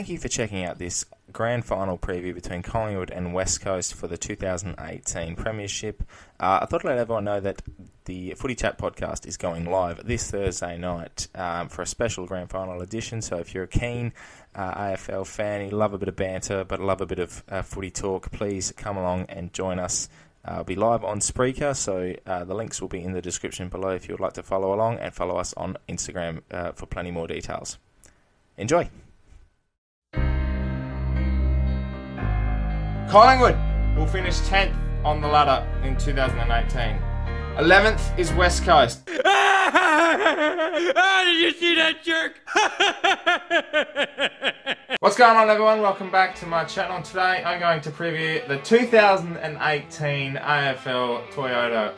thank you for checking out this grand final preview between Collingwood and West Coast for the 2018 premiership. I thought I'd let everyone know that the Footy Chat podcast is going live this Thursday night for a special grand final edition. So if you're a keen AFL fan, you love a bit of banter but love a bit of footy talk, please come along and join us. It'll be live on Spreaker, so the links will be in the description below if you would like to follow along, and follow us on Instagram for plenty more details. Enjoy! Collingwood will finish 10th on the ladder in 2018. 11th is West Coast. Did you see that jerk? What's going on, everyone? Welcome back to my channel. Today I'm going to preview the 2018 AFL Toyota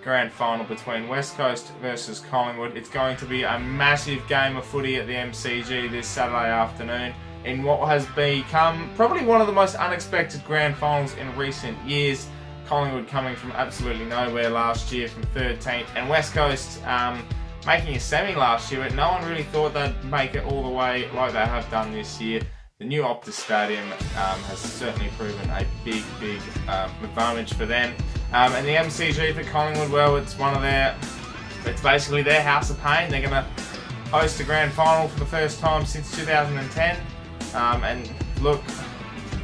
Grand Final between West Coast versus Collingwood. It's going to be a massive game of footy at the MCG this Saturday afternoon in what has become probably one of the most unexpected grand finals in recent years. Collingwood coming from absolutely nowhere last year from 13th, and West Coast making a semi last year, but no one really thought they'd make it all the way like they have done this year. The new Optus Stadium has certainly proven a big advantage for them. And the MCG for Collingwood, well, it's basically their house of pain. They're going to host a grand final for the first time since 2010. And look,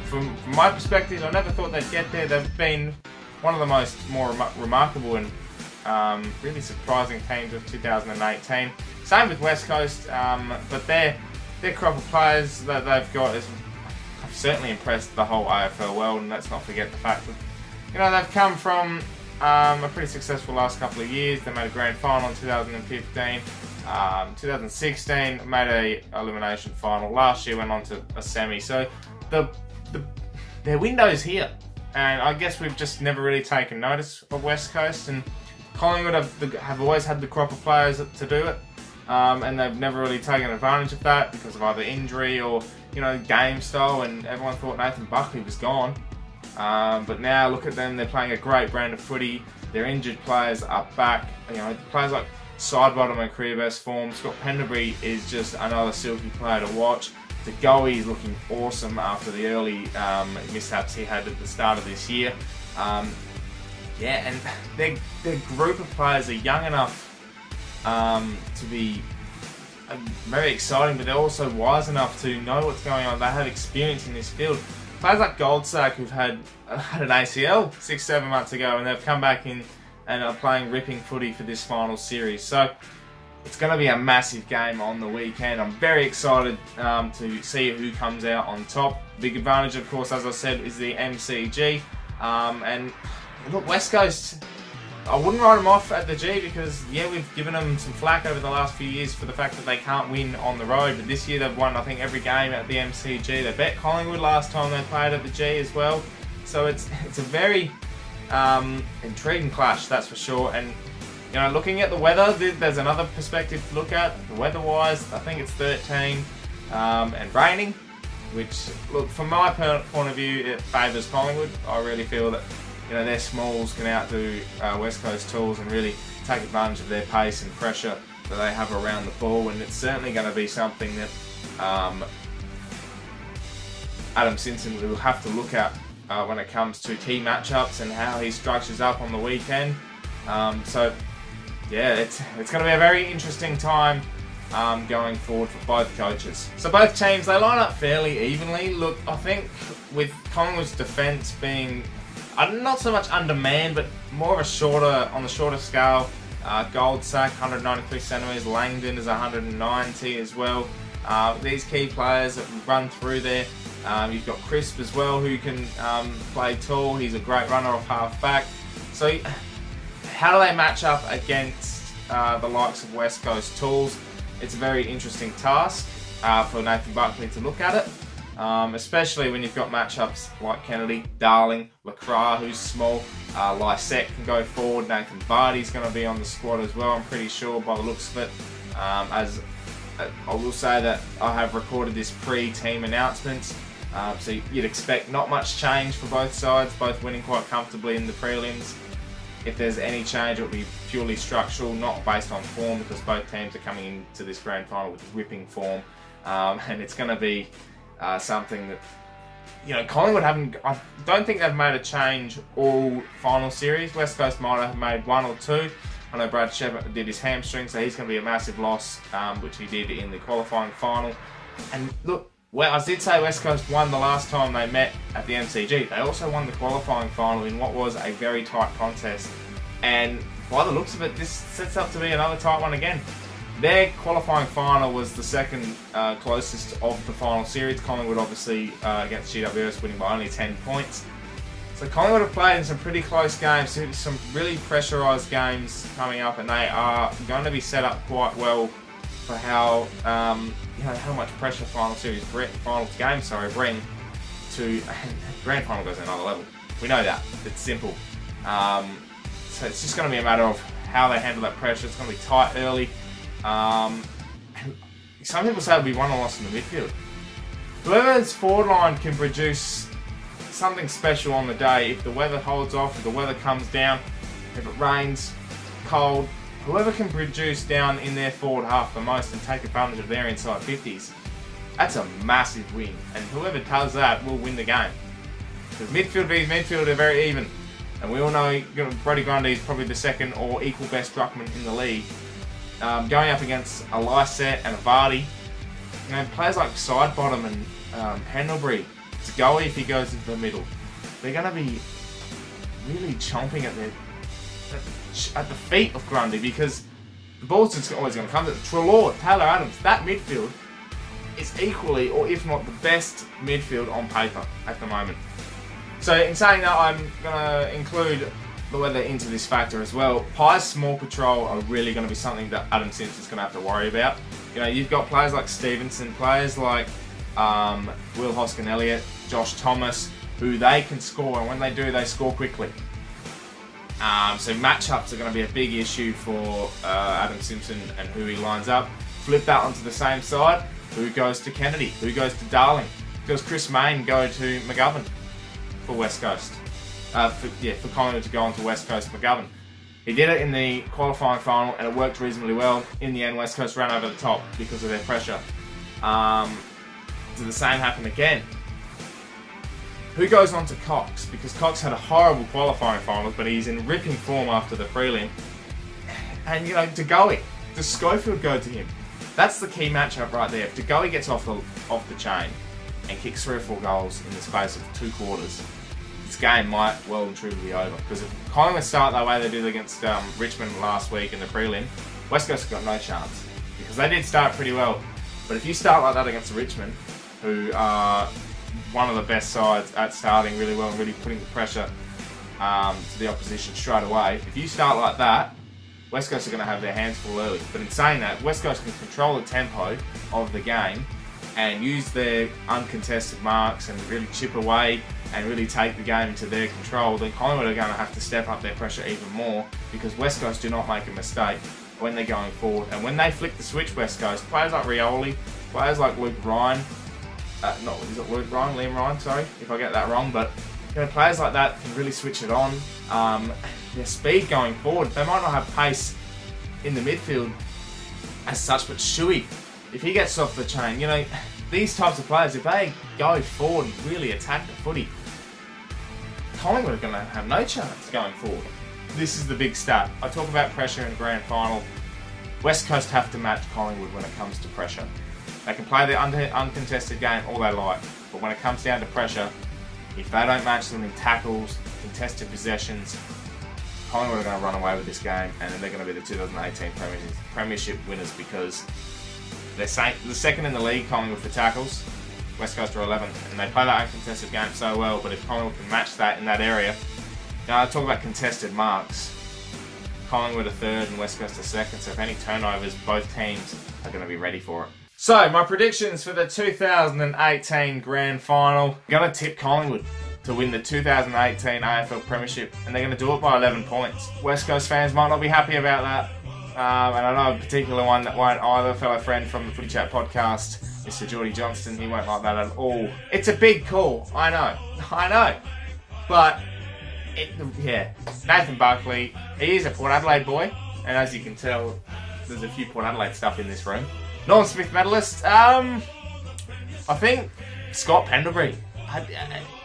from my perspective, I never thought they'd get there. They've been one of the more remarkable and really surprising teams of 2018. Same with West Coast, but their crop of players that they've got have certainly impressed the whole AFL world. And let's not forget the fact that they've come from a pretty successful last couple of years. They made a grand final in 2015. 2016 made a elimination final. Last year went on to a semi. So their window's here, and I guess we've just never really taken notice of West Coast. And Collingwood have always had the crop of players to do it, and they've never really taken advantage of that because of either injury or game style. And everyone thought Nathan Buckley was gone, but now look at them. They're playing a great brand of footy. Their injured players are back. Players like Sidebottom in career best form. Scott Pendlebury is just another silky player to watch. De Goey is looking awesome after the early mishaps he had at the start of this year. And their group of players are young enough to be very exciting, but they're also wise enough to know what's going on. They have experience in this field. Players like Goldsack, who've had an ACL 6-7 months ago, and they've come back in and are playing ripping footy for this final series. So it's going to be a massive game on the weekend. I'm very excited to see who comes out on top. Big advantage, of course, as I said, is the MCG. And look, West Coast, I wouldn't write them off at the G because, yeah, we've given them some flack over the last few years for the fact that they can't win on the road. But this year they've won, I think, every game at the MCG. They bet Collingwood last time they played at the G as well. So it's a very intriguing clash, that's for sure. And looking at the weather, there's another perspective to look at. The weather-wise, I think it's 13 and raining, which, look, from my point of view, it favours Collingwood. I really feel that their smalls can outdo West Coast tools and really take advantage of their pace and pressure that they have around the ball. And it's certainly going to be something that Adam Simpson will have to look at when it comes to key matchups and how he structures up on the weekend. So yeah, it's going to be a very interesting time going forward for both coaches. So both teams, they line up fairly evenly. Look, I think with Collingwood's defence being not so much undermanned, but more of on the shorter scale. Goldsack, 193 centimetres. Langdon is 190 as well. These key players that run through there. You've got Crisp as well, who can play tall. He's a great runner off half-back. So how do they match up against the likes of West Coast tools? It's a very interesting task for Nathan Buckley to look at it, especially when you've got matchups like Kennedy, Darling, Lacroix, who's small, Lysette can go forward, Nathan Vardy's going to be on the squad as well, I'm pretty sure, by the looks of it. As I will say that I have recorded this pre-team announcements, so you'd expect not much change for both sides, both winning quite comfortably in the prelims. If there's any change, it will be purely structural, not based on form, because both teams are coming into this grand final with whipping form. and it's going to be something that, you know, Collingwood haven't. I don't think they've made a change all final series. West Coast might have made one or two. I know Brad Shepard did his hamstring, so he's going to be a massive loss, which he did in the qualifying final. And look, well, I did say West Coast won the last time they met at the MCG. They also won the qualifying final in what was a very tight contest. And by the looks of it, this sets up to be another tight one again. Their qualifying final was the second closest of the final series. Collingwood obviously against GWS winning by only 10 points. So Collingwood have played in some pretty close games, some really pressurised games coming up, and they are going to be set up quite well for how how much pressure final games bring to grand final goes to another level. We know that. It's simple. So it's just going to be a matter of how they handle that pressure. It's going to be tight early. Some people say it'll be won or lost in the midfield. Whoever's forward line can produce something special on the day. If the weather holds off, if the weather comes down, if it rains, cold, whoever can produce down in their forward half the most and take advantage of their inside 50s, that's a massive win. And whoever does that will win the game. Because midfield vs midfield are very even. And we all know Brodie Grundy is probably the second or equal best ruckman in the league. Going up against a Lysette and a Vardy, you know, players like Sidebottom and Pendlebury, Goey if he goes into the middle, they're going to be really chomping at the feet of Grundy, because the ball's just always going to come to Treloar, Taylor Adams. That midfield is equally, or if not the best midfield on paper at the moment. So in saying that, I'm going to include the weather into this factor as well. Pies small patrol are really going to be something that Adam Simpson's going to have to worry about. You know, you've got players like Stevenson, players like Will Hoskin-Elliott, Josh Thomas, who they can score, and when they do, they score quickly. So matchups are going to be a big issue for Adam Simpson and who he lines up. Flip that onto the same side. Who goes to Kennedy? Who goes to Darling? Does Chris Mayne go to McGovern for West Coast? For Collingwood to go on to West Coast McGovern. He did it in the qualifying final and it worked reasonably well. In the end, West Coast ran over the top because of their pressure. Did the same happen again? Who goes on to Cox? Because Cox had a horrible qualifying final, but he's in ripping form after the prelim. And, you know, De Goey. Does Schofield go to him? That's the key matchup right there. If De Goey gets off the chain and kicks 3 or 4 goals in the space of 2 quarters, this game might well and truly be over. Because if Collingwood start that way they did against Richmond last week in the prelim, West Coast have got no chance. Because they did start pretty well. But if you start like that against Richmond, who are one of the best sides at starting really well and really putting the pressure to the opposition straight away, if you start like that, West Coast are going to have their hands full early. But in saying that, West Coast can control the tempo of the game and use their uncontested marks and really chip away and really take the game into their control. Then Collingwood are going to have to step up their pressure even more, because West Coast do not make a mistake when they're going forward. And when they flick the switch, West Coast, players like Rioli, players like Luke Ryan, Liam Ryan, sorry, if I get that wrong, but you know, players like that can really switch it on. Their speed going forward, they might not have pace in the midfield as such, but Shuey, if he gets off the chain, you know, these types of players, if they go forward and really attack the footy, Collingwood are going to have no chance going forward. This is the big stat. I talk about pressure in grand final. West Coast have to match Collingwood when it comes to pressure. They can play the uncontested game all they like, but when it comes down to pressure, if they don't match them in tackles, contested possessions, Collingwood are going to run away with this game, and then they're going to be the 2018 premiership winners, because they're the second in the league, Collingwood, for tackles. West Coast are 11th, and they play that uncontested game so well, but if Collingwood can match that in that area, you know, I talk about contested marks. Collingwood are 3rd and West Coast are 2nd, so if any turnovers, both teams are going to be ready for it. So, my predictions for the 2018 Grand Final. I'm going to tip Collingwood to win the 2018 AFL Premiership, and they're going to do it by 11 points. West Coast fans might not be happy about that, and I know a particular one that won't either. Fellow friend from the Footy Chat podcast, Mr. Geordie Johnston, he won't like that at all. It's a big call, I know. But, Nathan Buckley, he is a Port Adelaide boy, and as you can tell, there's a few Port Adelaide stuff in this room. Norm Smith medalist. I think Scott Pendlebury.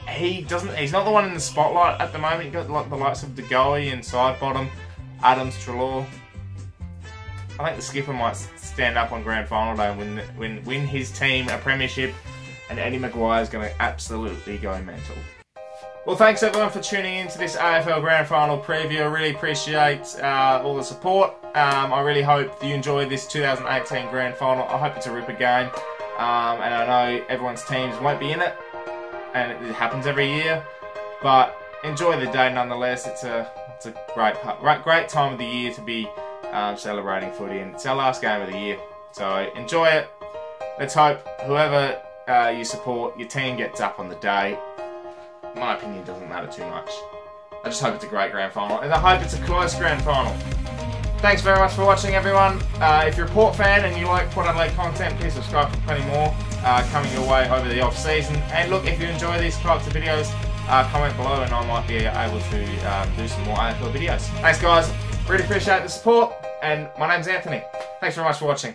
He's not the one in the spotlight at the moment. You've got like the likes of De Goey and Sidebottom, Adams, Treloar. I think the skipper might stand up on grand final day and win his team a premiership, and Eddie Maguire's going to absolutely go mental. Well, thanks everyone for tuning in to this AFL Grand Final preview. I really appreciate all the support. I really hope you enjoyed this 2018 Grand Final. I hope it's a ripper game, and I know everyone's teams won't be in it, and it happens every year. But enjoy the day nonetheless. It's a great time of the year to be celebrating footy, and it's our last game of the year. So enjoy it. Let's hope whoever you support, your team gets up on the day. My opinion doesn't matter too much. I just hope it's a great grand final, and I hope it's a close grand final. Thanks very much for watching, everyone. If you're a Port fan and you like Port Adelaide content, please subscribe for plenty more coming your way over the off-season. And look, if you enjoy these types of videos, comment below and I might be able to do some more AFL videos. Thanks guys, really appreciate the support, and my name's Anthony. Thanks very much for watching.